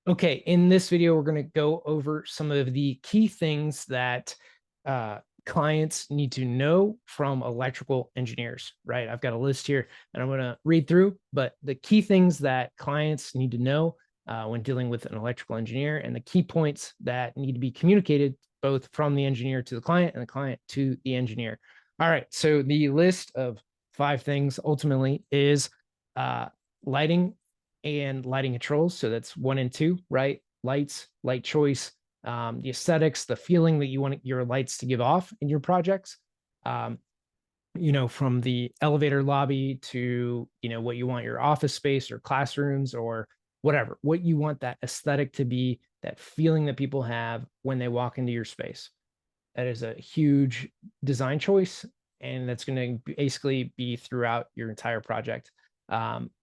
Okay, in this video, we're going to go over some of the key things that clients need to know from electrical engineers, right? I've got a list here and I'm going to read through, but the key things that clients need to know when dealing with an electrical engineer and the key points that need to be communicated both from the engineer to the client and the client to the engineer. All right, so the list of 5 things ultimately is lighting and lighting controls. So that's 1 and 2, right? Lights, light choice, the aesthetics, the feeling that you want your lights to give off in your projects. Um, from the elevator lobby to, what you want your office space or classrooms or whatever, what you want that aesthetic to be, that feeling that people have when they walk into your space. That is a huge design choice, and that's going to basically be throughout your entire project.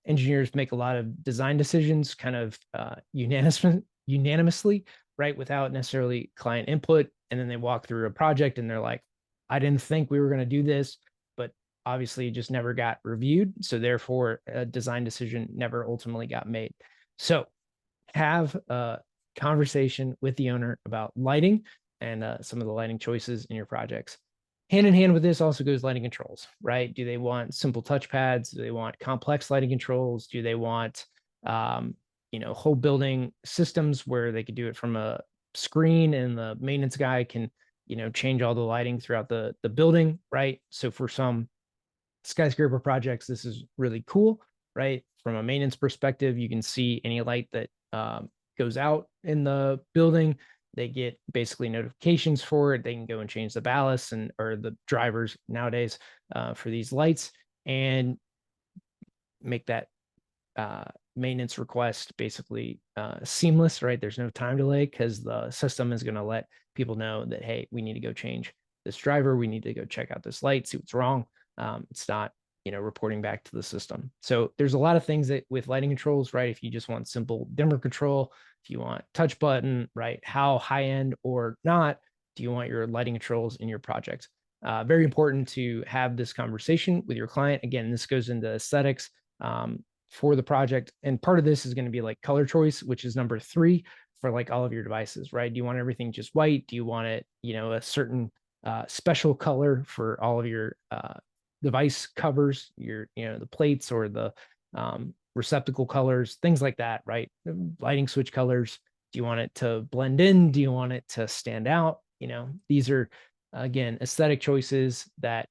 Engineers make a lot of design decisions kind of unanimously, right, without necessarily client input. And then they walk through a project and they're like, I didn't think we were going to do this, but obviously it just never got reviewed. So therefore, a design decision never ultimately got made. So have a conversation with the owner about lighting and some of the lighting choices in your projects. Hand in hand with this also goes lighting controls, right? Do they want simple touchpads? Do they want complex lighting controls? Do they want, whole building systems where they could do it from a screen and the maintenance guy can, change all the lighting throughout the building, right? So for some skyscraper projects, this is really cool, right? From a maintenance perspective, you can see any light that goes out in the building. They get basically notifications for it. They can go and change the ballast and or the drivers nowadays for these lights and make that maintenance request basically seamless, right? There's no time delay because the system is going to let people know that, hey, we need to go change this driver. We need to go check out this light, see what's wrong. It's not, reporting back to the system. So there's a lot of things that with lighting controls, right? If you just want simple dimmer control, if you want touch button, right? How high end or not do you want your lighting controls in your project? Very important to have this conversation with your client. Again, this goes into aesthetics. For the project. And part of this is going to be like color choice, which is number 3 for like all of your devices, right? Do you want everything just white? Do you want it, a certain special color for all of your device covers, the plates or the receptacle colors, things like that, right? Lighting switch colors. Do you want it to blend in? Do you want it to stand out? These are, again, aesthetic choices that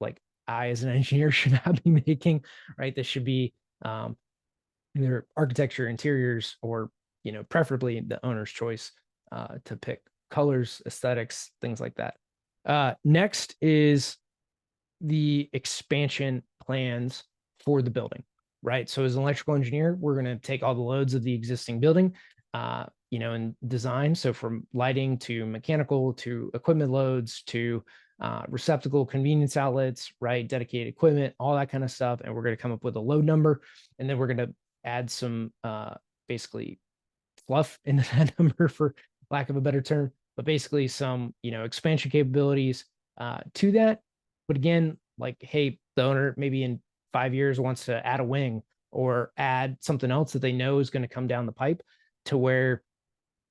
like I, as an engineer, should not be making, right? This should be either architecture, interiors, or preferably the owner's choice to pick colors, aesthetics, things like that. Next is the expansion plans for the building, right? So as an electrical engineer, we're going to take all the loads of the existing building, and design. So from lighting to mechanical to equipment loads to receptacle convenience outlets, right? Dedicated equipment, all that kind of stuff. And we're going to come up with a load number. And then we're going to add some basically fluff into that number for lack of a better term, but basically some, expansion capabilities to that. But again, like, hey, the owner maybe in 5 years wants to add a wing or add something else that they know is going to come down the pipe to where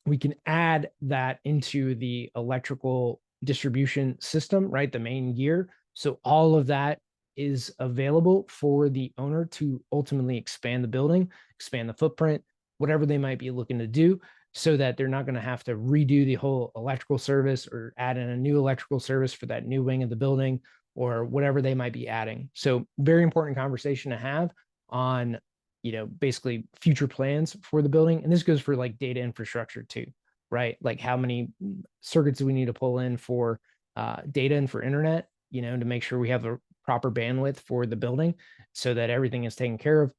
we can add that into the electrical distribution system, right? The main gear. So all of that is available for the owner to ultimately expand the building, expand the footprint, whatever they might be looking to do, so that they're not going to have to redo the whole electrical service or add in a new electrical service for that new wing of the building or whatever they might be adding. So very important conversation to have on basically future plans for the building. And this goes for like data infrastructure too, right? Like how many circuits do we need to pull in for data and for internet, to make sure we have the proper bandwidth for the building so that everything is taken care of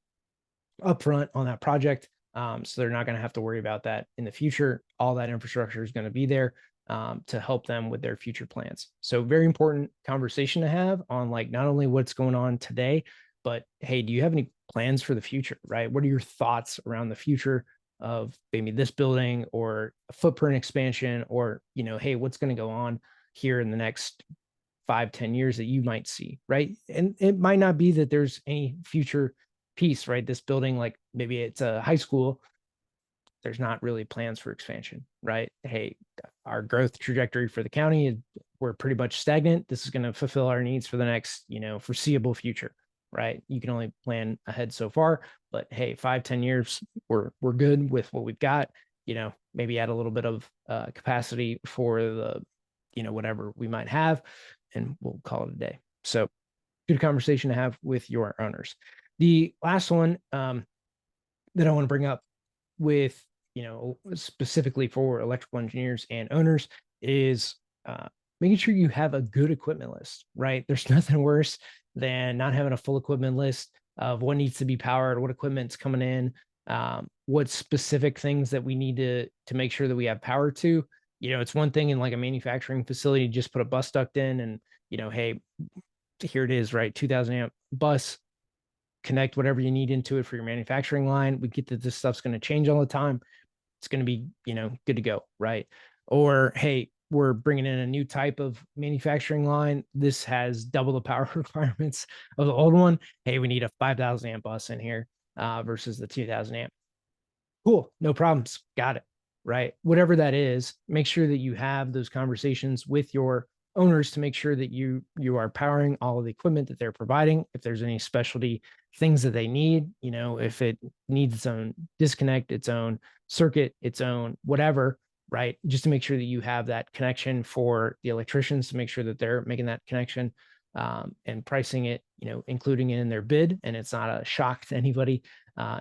upfront on that project. So they're not going to have to worry about that in the future. All that infrastructure is going to be there to help them with their future plans. So very important conversation to have on like not only what's going on today, but hey, do you have any plans for the future, right? What are your thoughts around the future of maybe this building or a footprint expansion or, hey, what's going to go on here in the next 5-10 years that you might see, right? And it might not be that there's any future piece, right? This building, like maybe it's a high school there's not really plans for expansion, right? Hey, our growth trajectory for the county is we're pretty much stagnant. This is going to fulfill our needs for the next, foreseeable future, right? You can only plan ahead so far, but hey, 5-10 years, we're good with what we've got. Maybe add a little bit of capacity for the, whatever we might have, and we'll call it a day. So good conversation to have with your owners. The last one that I want to bring up with, specifically for electrical engineers and owners is making sure you have a good equipment list, right? There's nothing worse than not having a full equipment list of what needs to be powered, what equipment's coming in, what specific things that we need to make sure that we have power to. It's one thing in like a manufacturing facility, just put a bus duct in and, hey, here it is, right? 2000 amp bus, connect whatever you need into it for your manufacturing line. We get that this stuff's going to change all the time. It's going to be, good to go, right? Or, hey, we're bringing in a new type of manufacturing line. This has double the power requirements of the old one. Hey, we need a 5,000 amp bus in here versus the 2,000 amp. Cool, no problems. Got it, right? Whatever that is, make sure that you have those conversations with your owners to make sure that you are powering all of the equipment that they're providing. If there's any specialty things that they need, if it needs its own disconnect, its own circuit, its own whatever, right? Just to make sure that you have that connection for the electricians to make sure that they're making that connection and pricing it, including it in their bid, and it's not a shock to anybody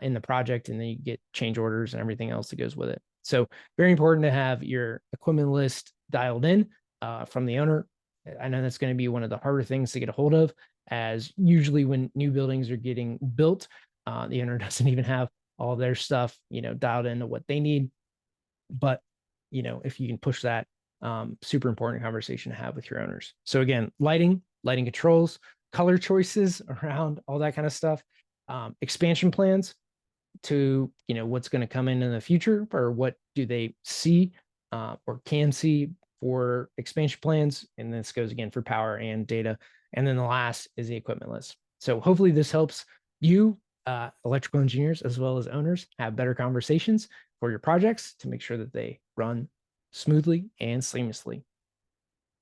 in the project, and then you get change orders and everything else that goes with it. So very important to have your equipment list dialed in from the owner. I know that's going to be one of the harder things to get a hold of, as usually when new buildings are getting built, the owner doesn't even have all their stuff, dialed into what they need. But, if you can push that, super important conversation to have with your owners. So again, lighting controls, color choices around all that kind of stuff, expansion plans to, what's going to come in the future, or what do they see or can see for expansion plans. And this goes again for power and data. And then the last is the equipment list. So hopefully this helps you, electrical engineers, as well as owners, have better conversations for your projects to make sure that they run smoothly and seamlessly.